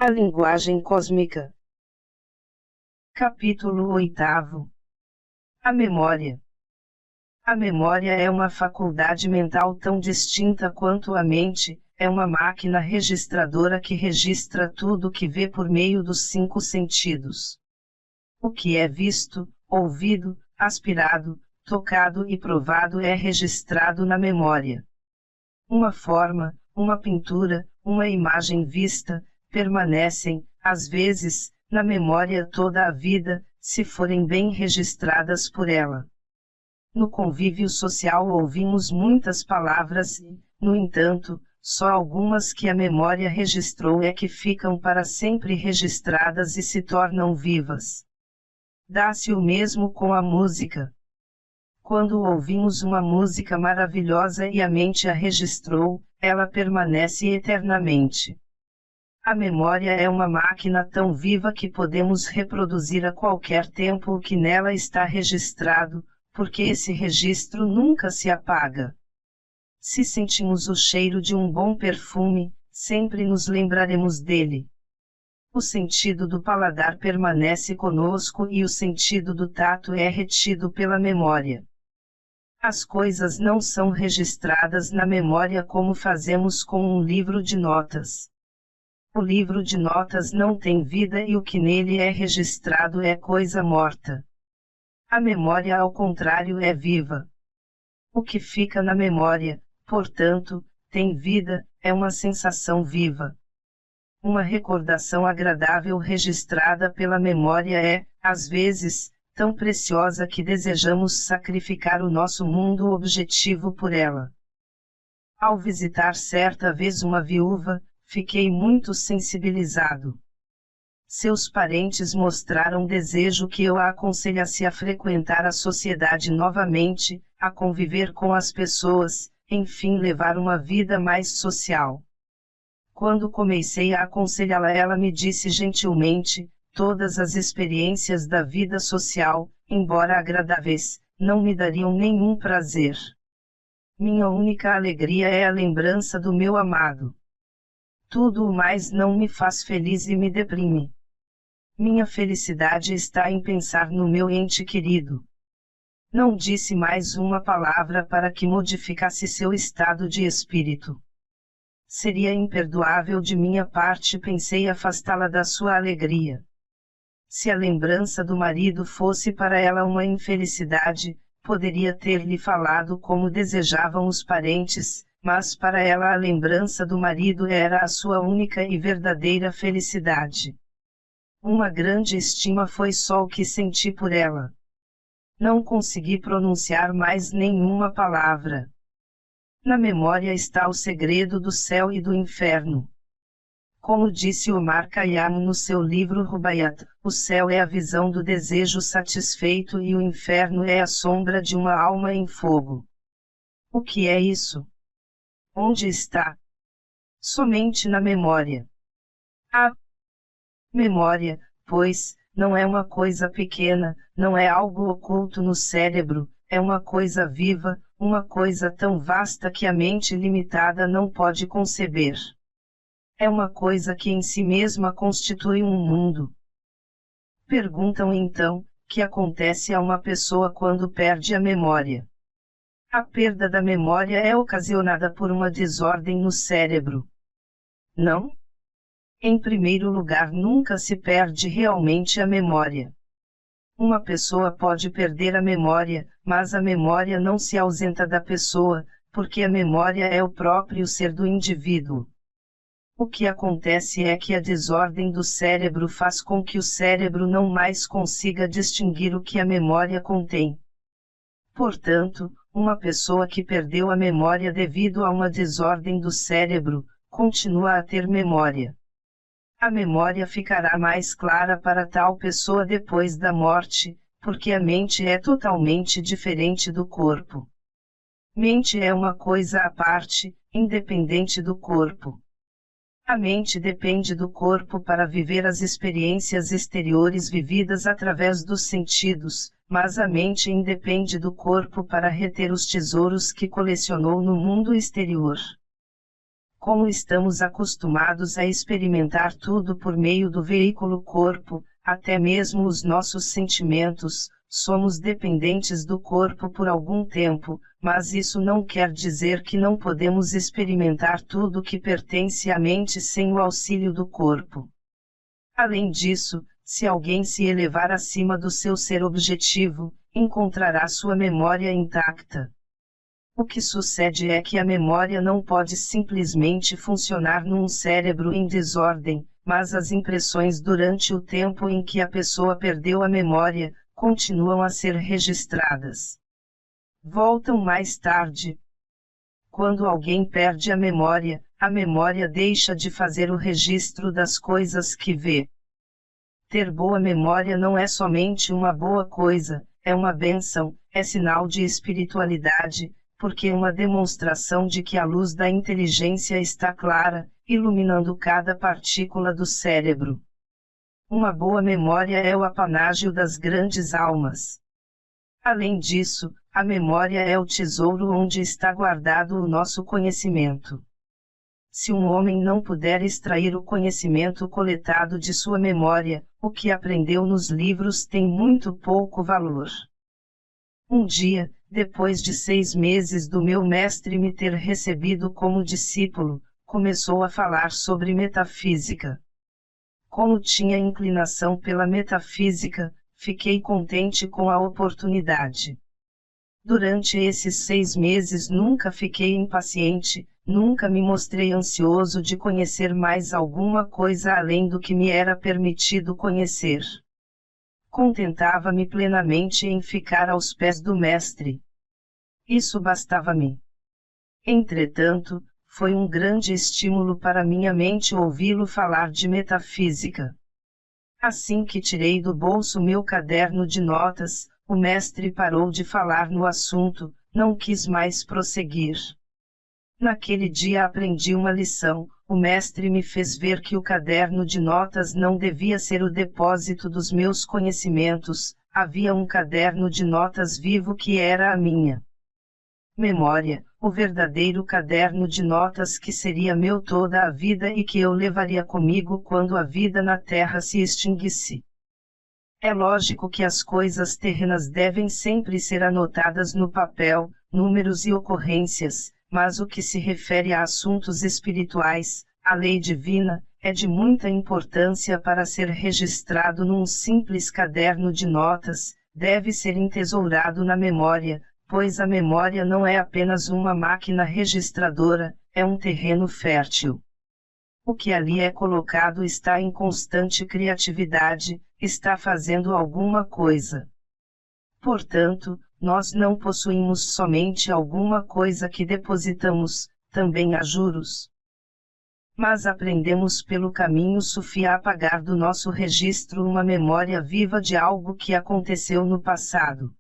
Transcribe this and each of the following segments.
A linguagem cósmica. Capítulo 8. A memória. A memória é uma faculdade mental tão distinta quanto a mente, é uma máquina registradora que registra tudo o que vê por meio dos 5 sentidos. O que é visto, ouvido, aspirado, tocado e provado é registrado na memória. Uma forma, uma pintura, uma imagem vista, permanecem, às vezes, na memória toda a vida, se forem bem registradas por ela. No convívio social ouvimos muitas palavras e, no entanto, só algumas que a memória registrou é que ficam para sempre registradas e se tornam vivas. Dá-se o mesmo com a música. Quando ouvimos uma música maravilhosa e a mente a registrou, ela permanece eternamente. A memória é uma máquina tão viva que podemos reproduzir a qualquer tempo o que nela está registrado, porque esse registro nunca se apaga. Se sentimos o cheiro de um bom perfume, sempre nos lembraremos dele. O sentido do paladar permanece conosco e o sentido do tato é retido pela memória. As coisas não são registradas na memória como fazemos com um livro de notas. O livro de notas não tem vida e o que nele é registrado é coisa morta. A memória, ao contrário, é viva. O que fica na memória, portanto, tem vida, é uma sensação viva. Uma recordação agradável registrada pela memória é, às vezes, tão preciosa que desejamos sacrificar o nosso mundo objetivo por ela. Ao visitar certa vez uma viúva, fiquei muito sensibilizado. Seus parentes mostraram desejo que eu a aconselhasse a frequentar a sociedade novamente, a conviver com as pessoas, enfim levar uma vida mais social. Quando comecei a aconselhá-la, ela me disse gentilmente: todas as experiências da vida social, embora agradáveis, não me dariam nenhum prazer. Minha única alegria é a lembrança do meu amado. Tudo o mais não me faz feliz e me deprime. Minha felicidade está em pensar no meu ente querido. Não disse mais uma palavra para que modificasse seu estado de espírito. Seria imperdoável de minha parte, pensei, afastá-la da sua alegria. Se a lembrança do marido fosse para ela uma infelicidade, poderia ter-lhe falado como desejavam os parentes, mas para ela a lembrança do marido era a sua única e verdadeira felicidade. Uma grande estima foi só o que senti por ela. Não consegui pronunciar mais nenhuma palavra. Na memória está o segredo do céu e do inferno. Como disse Omar Khayyam no seu livro Rubaiyat, o céu é a visão do desejo satisfeito e o inferno é a sombra de uma alma em fogo. O que é isso? Onde está? Somente na memória. A memória, pois, não é uma coisa pequena, não é algo oculto no cérebro, é uma coisa viva, uma coisa tão vasta que a mente limitada não pode conceber. É uma coisa que em si mesma constitui um mundo. Perguntam então, que acontece a uma pessoa quando perde a memória? A perda da memória é ocasionada por uma desordem no cérebro. Não? Em primeiro lugar, nunca se perde realmente a memória. Uma pessoa pode perder a memória, mas a memória não se ausenta da pessoa, porque a memória é o próprio ser do indivíduo. O que acontece é que a desordem do cérebro faz com que o cérebro não mais consiga distinguir o que a memória contém. Portanto, uma pessoa que perdeu a memória devido a uma desordem do cérebro, continua a ter memória. A memória ficará mais clara para tal pessoa depois da morte, porque a mente é totalmente diferente do corpo. Mente é uma coisa à parte, independente do corpo. A mente depende do corpo para viver as experiências exteriores vividas através dos sentidos, mas a mente independe do corpo para reter os tesouros que colecionou no mundo exterior. como estamos acostumados a experimentar tudo por meio do veículo corpo, até mesmo os nossos sentimentos, somos dependentes do corpo por algum tempo, mas isso não quer dizer que não podemos experimentar tudo que pertence à mente sem o auxílio do corpo. Além disso, se alguém se elevar acima do seu ser objetivo, encontrará sua memória intacta. O que sucede é que a memória não pode simplesmente funcionar num cérebro em desordem, mas as impressões durante o tempo em que a pessoa perdeu a memória, continuam a ser registradas. Voltam mais tarde. Quando alguém perde a memória deixa de fazer o registro das coisas que vê. Ter boa memória não é somente uma boa coisa, é uma bênção, é sinal de espiritualidade, porque é uma demonstração de que a luz da inteligência está clara, iluminando cada partícula do cérebro. Uma boa memória é o apanágio das grandes almas. Além disso, a memória é o tesouro onde está guardado o nosso conhecimento. Se um homem não puder extrair o conhecimento coletado de sua memória, o que aprendeu nos livros tem muito pouco valor. Um dia, depois de 6 meses do meu mestre me ter recebido como discípulo, começou a falar sobre metafísica. Como tinha inclinação pela metafísica, fiquei contente com a oportunidade. Durante esses 6 meses nunca fiquei impaciente, nunca me mostrei ansioso de conhecer mais alguma coisa além do que me era permitido conhecer. Contentava-me plenamente em ficar aos pés do mestre. Isso bastava-me. Entretanto, foi um grande estímulo para minha mente ouvi-lo falar de metafísica. Assim que tirei do bolso meu caderno de notas, o mestre parou de falar no assunto, não quis mais prosseguir. Naquele dia aprendi uma lição, o mestre me fez ver que o caderno de notas não devia ser o depósito dos meus conhecimentos, havia um caderno de notas vivo que era a minha memória, o verdadeiro caderno de notas que seria meu toda a vida e que eu levaria comigo quando a vida na Terra se extinguisse. É lógico que as coisas terrenas devem sempre ser anotadas no papel, números e ocorrências, mas o que se refere a assuntos espirituais, a lei divina, é de muita importância para ser registrado num simples caderno de notas, deve ser entesourado na memória, pois a memória não é apenas uma máquina registradora, é um terreno fértil. O que ali é colocado está em constante criatividade, está fazendo alguma coisa. Portanto, nós não possuímos somente alguma coisa que depositamos, também há juros. Mas aprendemos pelo caminho sufi a apagar do nosso registro uma memória viva de algo que aconteceu no passado.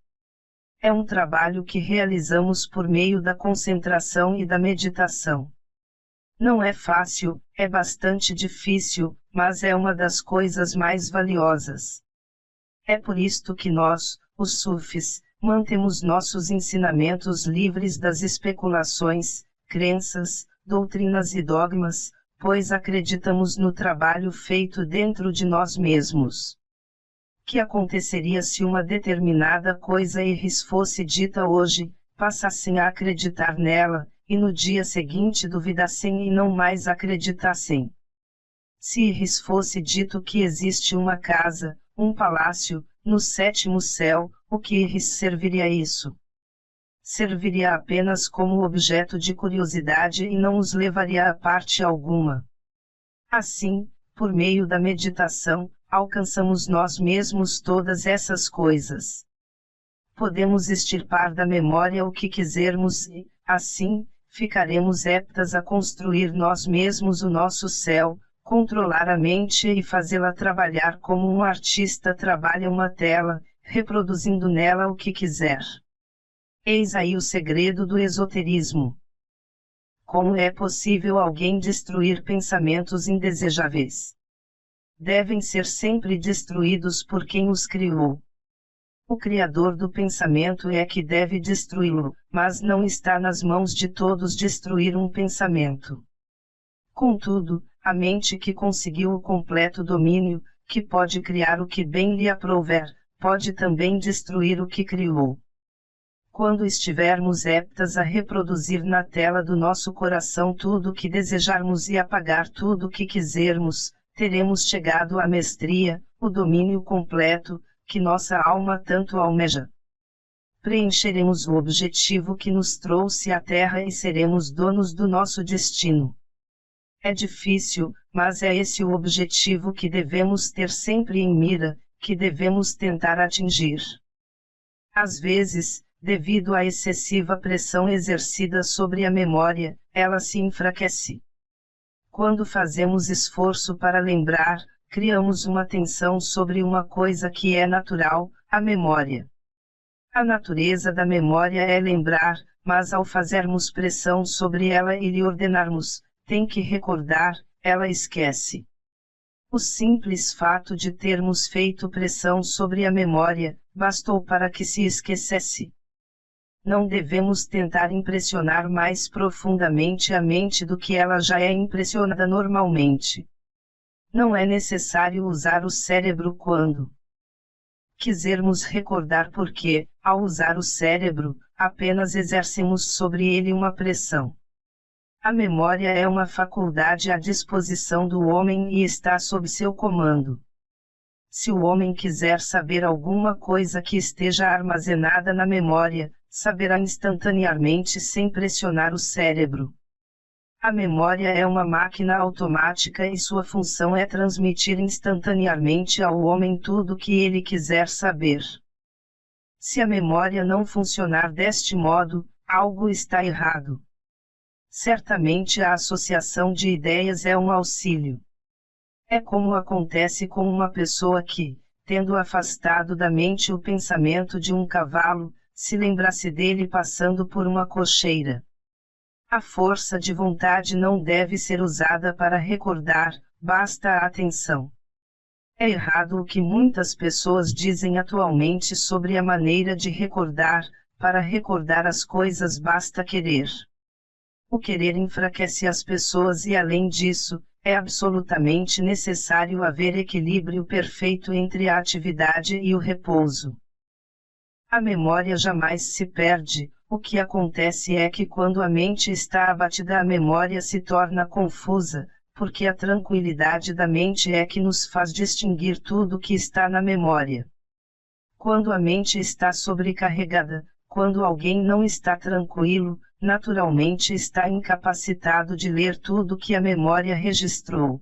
É um trabalho que realizamos por meio da concentração e da meditação. Não é fácil, é bastante difícil, mas é uma das coisas mais valiosas. É por isto que nós, os sufis, mantemos nossos ensinamentos livres das especulações, crenças, doutrinas e dogmas, pois acreditamos no trabalho feito dentro de nós mesmos. Que aconteceria se uma determinada coisa Iris fosse dita hoje, passassem a acreditar nela, e no dia seguinte duvidassem e não mais acreditassem? Se Iris fosse dito que existe uma casa, um palácio, no 7º céu, o que Iris serviria isso? Serviria apenas como objeto de curiosidade e não os levaria a parte alguma. Assim, por meio da meditação, alcançamos nós mesmos todas essas coisas. Podemos extirpar da memória o que quisermos e, assim, ficaremos aptas a construir nós mesmos o nosso céu, controlar a mente e fazê-la trabalhar como um artista trabalha uma tela, reproduzindo nela o que quiser. Eis aí o segredo do esoterismo. Como é possível alguém destruir pensamentos indesejáveis? Devem ser sempre destruídos por quem os criou. O criador do pensamento é que deve destruí-lo, mas não está nas mãos de todos destruir um pensamento. Contudo, a mente que conseguiu o completo domínio, que pode criar o que bem lhe aprouver, pode também destruir o que criou. Quando estivermos aptas a reproduzir na tela do nosso coração tudo o que desejarmos e apagar tudo o que quisermos, teremos chegado à mestria, o domínio completo, que nossa alma tanto almeja. Preencheremos o objetivo que nos trouxe à Terra e seremos donos do nosso destino. É difícil, mas é esse o objetivo que devemos ter sempre em mira, que devemos tentar atingir. Às vezes, devido à excessiva pressão exercida sobre a memória, ela se enfraquece. Quando fazemos esforço para lembrar, criamos uma tensão sobre uma coisa que é natural, a memória. A natureza da memória é lembrar, mas ao fazermos pressão sobre ela e lhe ordenarmos, tem que recordar, ela esquece. O simples fato de termos feito pressão sobre a memória, bastou para que se esquecesse. Não devemos tentar impressionar mais profundamente a mente do que ela já é impressionada normalmente. Não é necessário usar o cérebro quando quisermos recordar porque, ao usar o cérebro, apenas exercemos sobre ele uma pressão. A memória é uma faculdade à disposição do homem e está sob seu comando. Se o homem quiser saber alguma coisa que esteja armazenada na memória, saberá instantaneamente sem pressionar o cérebro. A memória é uma máquina automática e sua função é transmitir instantaneamente ao homem tudo o que ele quiser saber. Se a memória não funcionar deste modo, algo está errado. Certamente a associação de ideias é um auxílio. É como acontece com uma pessoa que, tendo afastado da mente o pensamento de um cavalo, se lembrasse dele passando por uma cocheira. A força de vontade não deve ser usada para recordar, basta a atenção. É errado o que muitas pessoas dizem atualmente sobre a maneira de recordar, para recordar as coisas basta querer. O querer enfraquece as pessoas e além disso, é absolutamente necessário haver equilíbrio perfeito entre a atividade e o repouso. A memória jamais se perde, o que acontece é que quando a mente está abatida a memória se torna confusa, porque a tranquilidade da mente é que nos faz distinguir tudo que está na memória. Quando a mente está sobrecarregada, quando alguém não está tranquilo, naturalmente está incapacitado de ler tudo que a memória registrou.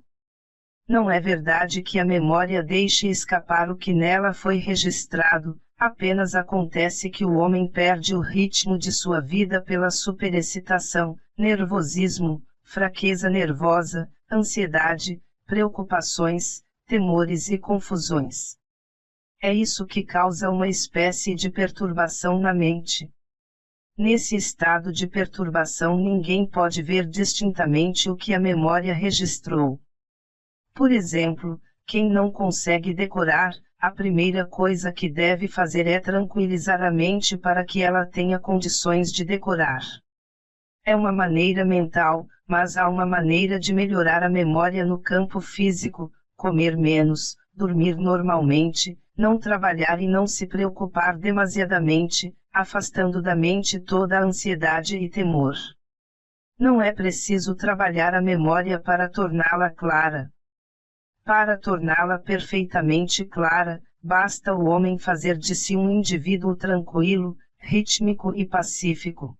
Não é verdade que a memória deixe escapar o que nela foi registrado, apenas acontece que o homem perde o ritmo de sua vida pela superexcitação, nervosismo, fraqueza nervosa, ansiedade, preocupações, temores e confusões. É isso que causa uma espécie de perturbação na mente. Nesse estado de perturbação ninguém pode ver distintamente o que a memória registrou. Por exemplo, quem não consegue decorar, a primeira coisa que deve fazer é tranquilizar a mente para que ela tenha condições de decorar. É uma maneira mental, mas há uma maneira de melhorar a memória no campo físico: comer menos, dormir normalmente, não trabalhar e não se preocupar demasiadamente, afastando da mente toda a ansiedade e temor. Não é preciso trabalhar a memória para torná-la clara. Para torná-la perfeitamente clara, basta o homem fazer de si um indivíduo tranquilo, rítmico e pacífico.